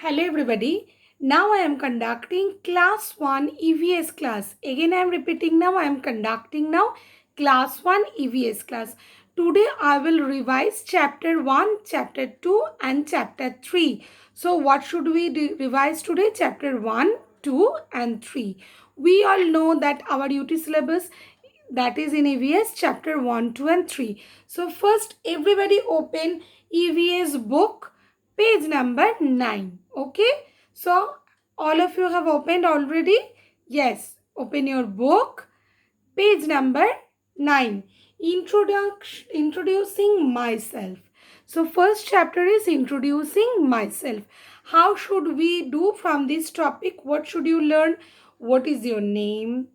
Hello everybody. Now I am conducting class 1 EVS class. Again I am repeating now I am conducting now class 1 EVS class. Today I will revise chapter 1, chapter 2 and chapter 3. So what should we revise today? Chapter 1, 2 and 3. We all know that our UT syllabus that is in EVS chapter 1, 2 and 3. So first everybody open EVS book page number 9. Okay, so all of you have opened already? Yes, open your book page number 9. Introducing myself. So first chapter is introducing myself. How should we do from this topic? What should you learn? What is your name?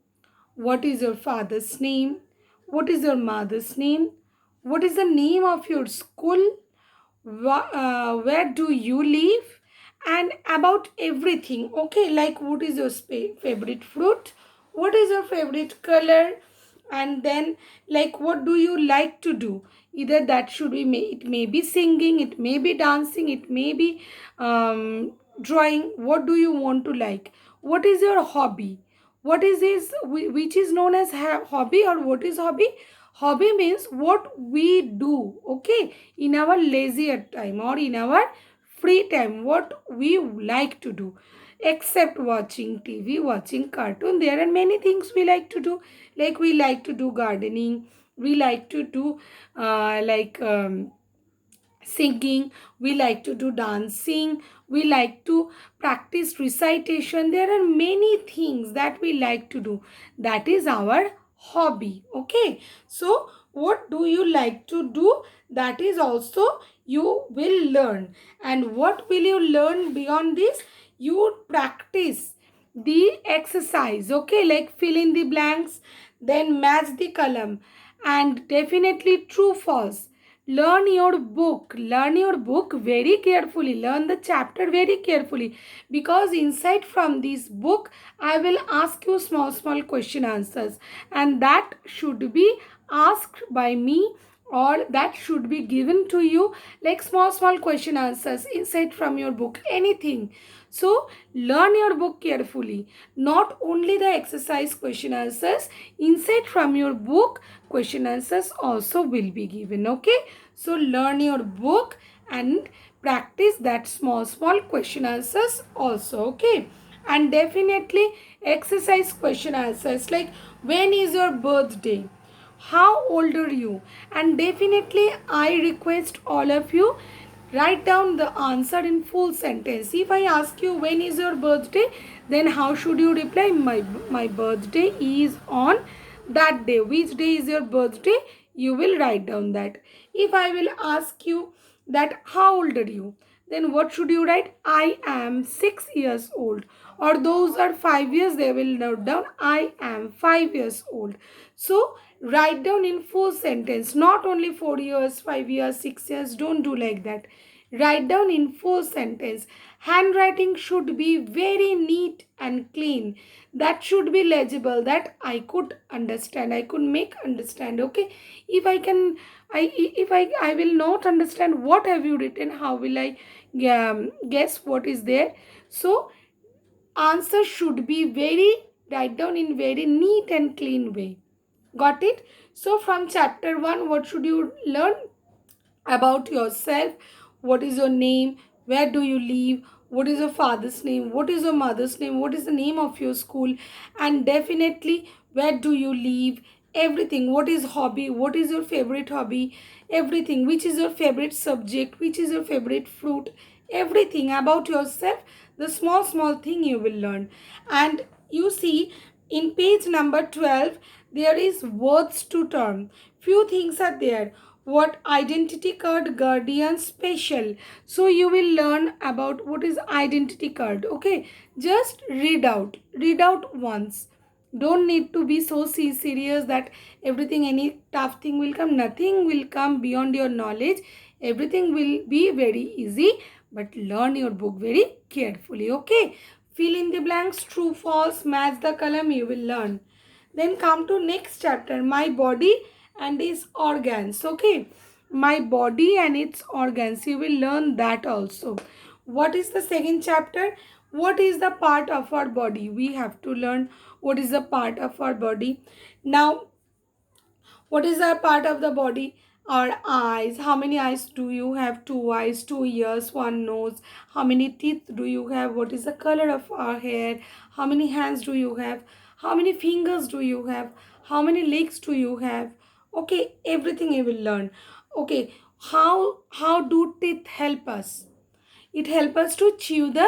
What is your father's name? What is your mother's name? What is the name of your school? Where do you live? And about everything. Okay, like what is your favorite fruit? What is your favorite color? And then like what do you like to do? Either that should be, it may be singing, it may be dancing, it may be drawing. What do you want to like? What is your hobby? What is this which is known as hobby, or what is hobby? Hobby means what we do, okay, in our leisure time or in our free time, what we like to do. Except watching TV, watching cartoon, there are many things we like to do. Like we like to do gardening, we like to do singing, we like to do dancing, we like to practice recitation. There are many things that we like to do. That is our hobby. Okay, so what do you like to do? That is also you will learn. And what will you learn beyond this? You practice the exercise. Okay, like fill in the blanks, then match the column, and definitely true false. Learn your book very carefully, learn the chapter very carefully, because inside from this book I will ask you small question answers, and that should be asked by me, or that should be given to you, like small question answers inside from your book, anything. So learn your book carefully. Not only the exercise question answers, inside from your book question answers also will be given. Okay, so learn your book and practice that small question answers also. Okay, and definitely exercise question answers like when is your birthday, how old are you? And definitely I request all of you, write down the answer in full sentence. If I ask you when is your birthday, then how should you reply? My birthday is on that day. Which day is your birthday? You will write down that. If I will ask you that how old are you, then what should you write? I am 6 years old. Or those are 5 years, they will note down I am 5 years old. So write down in full sentence, not only 4 years, 5 years, 6 years. Don't do like that. Write down in full sentence. Handwriting should be very neat and clean. That should be legible, that I could understand, I could make understand. Okay, if I can, I will not understand what have you written, how will I guess what is there? So answer should be very, write down in very neat and clean way. Got it? So from chapter 1, what should you learn? About yourself. What is your name? Where do you live? What is your father's name? What is your mother's name? What is the name of your school? And definitely where do you live? Everything. What is hobby? What is your favorite hobby? Everything. Which is your favorite subject? Which is your favorite fruit? Everything about yourself. The small thing you will learn. And you see in page number 12 there is words to term. Few things are there. What identity card, guardian, special. So you will learn about what is identity card. Okay, just read out once. Don't need to be so serious that everything, any tough thing will come. Nothing will come beyond your knowledge. Everything will be very easy, but learn your book very carefully. Okay, fill in the blanks, true false, match the column, you will learn. Then come to next chapter, my body and its organs. Okay, my body and its organs, you will learn that also. What is the second chapter? What is the part of our body? We have to learn what is the part of our body. Now, what is our part of the body? Our eyes. How many eyes do you have? Two eyes, two ears, one nose. How many teeth do you have? What is the color of our hair? How many hands do you have? How many fingers do you have? How many legs do you have? Okay, everything you will learn. Okay, how do teeth help us? It helps us to chew the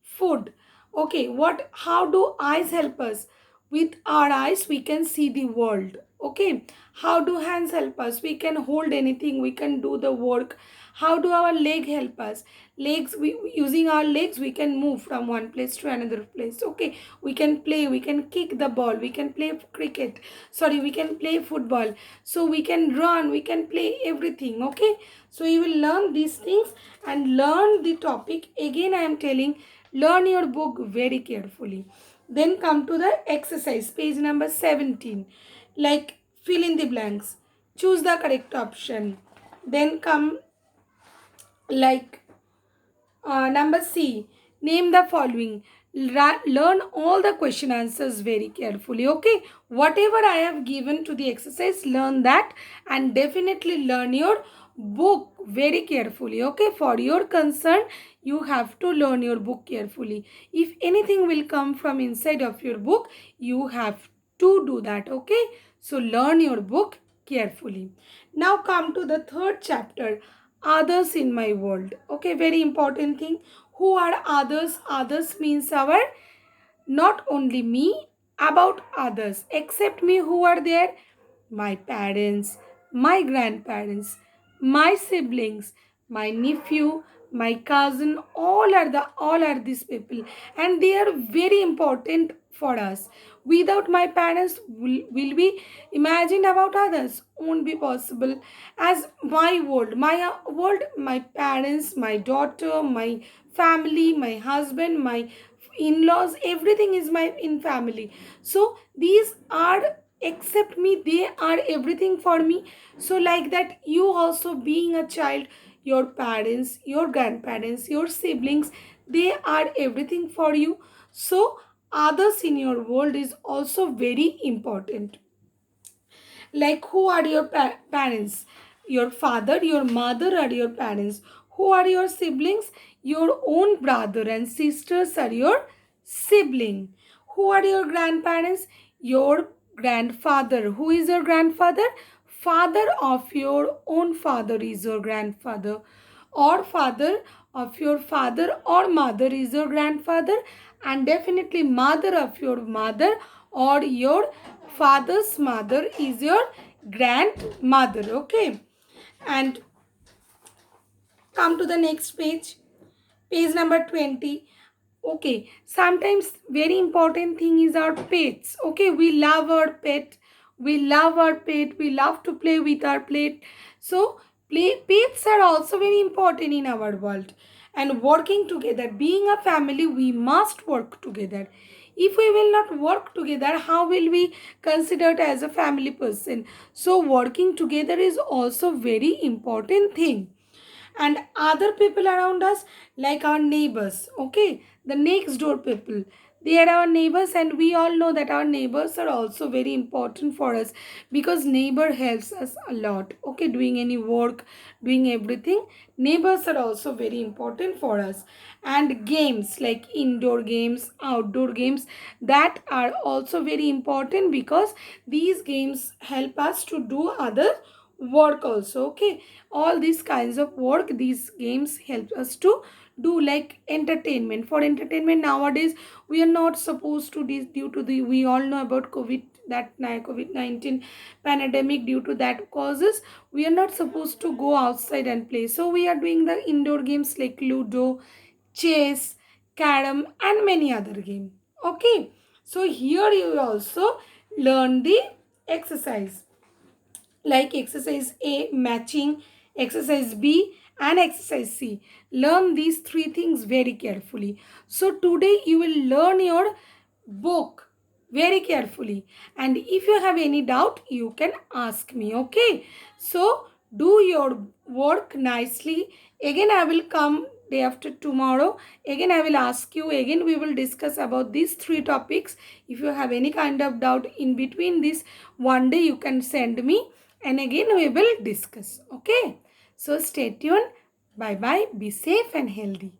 food. Okay, what how do eyes help us? With our eyes we can see the world. Okay, how do hands help us? We can hold anything, we can do the work. How do our leg help us? Legs, we using our legs we can move from one place to another place. Okay, we can play, we can kick the ball, we can play cricket, sorry, we can play football, so we can run, we can play everything. Okay, so you will learn these things and learn the topic. Again I am telling, learn your book very carefully. Then come to the exercise, page number 17. Like, fill in the blanks, choose the correct option. Then come, like, number C, name the following. Learn all the question answers very carefully. Okay, whatever I have given to the exercise, learn that and definitely learn your book very carefully. Okay, for your concern, you have to learn your book carefully. If anything will come from inside of your book, you have to do that. Okay, so learn your book carefully. Now come to the third chapter, others in my world. Okay, very important thing. Who are others? Others means our, not only me, about others except me. Who are there? My parents, my grandparents, my siblings, my nephew, my cousin, all are these people, and they are very important for us. Without my parents, will we imagine about others? Won't be possible. As my world, my parents, my daughter, my family, my husband, my in-laws, everything is my in family. So these are, except me, they are everything for me. So like that, you also being a child, your parents, your grandparents, your siblings, they are everything for you. So others in your world is also very important. Like, who are your parents? Your father, your mother are your parents. Who are your siblings? Your own brother and sisters are your sibling. Who are your grandparents? Your grandfather. Who is your grandfather? Father of your own father is your grandfather, or father of your father or mother is your grandfather, and definitely mother of your mother or your father's mother is your grandmother. Okay, and come to the next page, page number 20. Okay, sometimes very important thing is our pets. Okay, we love our pet, we love to play with our pet. So pets are also very important in our world. And working together, being a family, we must work together. If we will not work together, how will we considered as a family person? So working together is also very important thing. And other people around us, like our neighbors. Okay, the next door people, they are our neighbors, and we all know that our neighbors are also very important for us, because neighbor helps us a lot. Okay, doing any work, doing everything, neighbors are also very important for us. And games, like indoor games, outdoor games, that are also very important, because these games help us to do other work also. Okay, all these kinds of work, these games help us to do. Like entertainment, for entertainment nowadays we are not supposed to this, due to the, we all know about COVID-19 pandemic. Due to that causes, we are not supposed to go outside and play, so we are doing the indoor games like ludo, chess, carom, and many other game. Okay, so here you will also learn the exercise, like exercise A, matching, exercise B, and exercise C. Learn these three things very carefully. So today you will learn your book very carefully, and if you have any doubt you can ask me. Okay, so do your work nicely. Again I will come day after tomorrow. Again, I will ask you, again we will discuss about these three topics. If you have any kind of doubt in between this, one day you can send me and again we will discuss. Okay. So stay tuned. Bye bye. Be safe and healthy.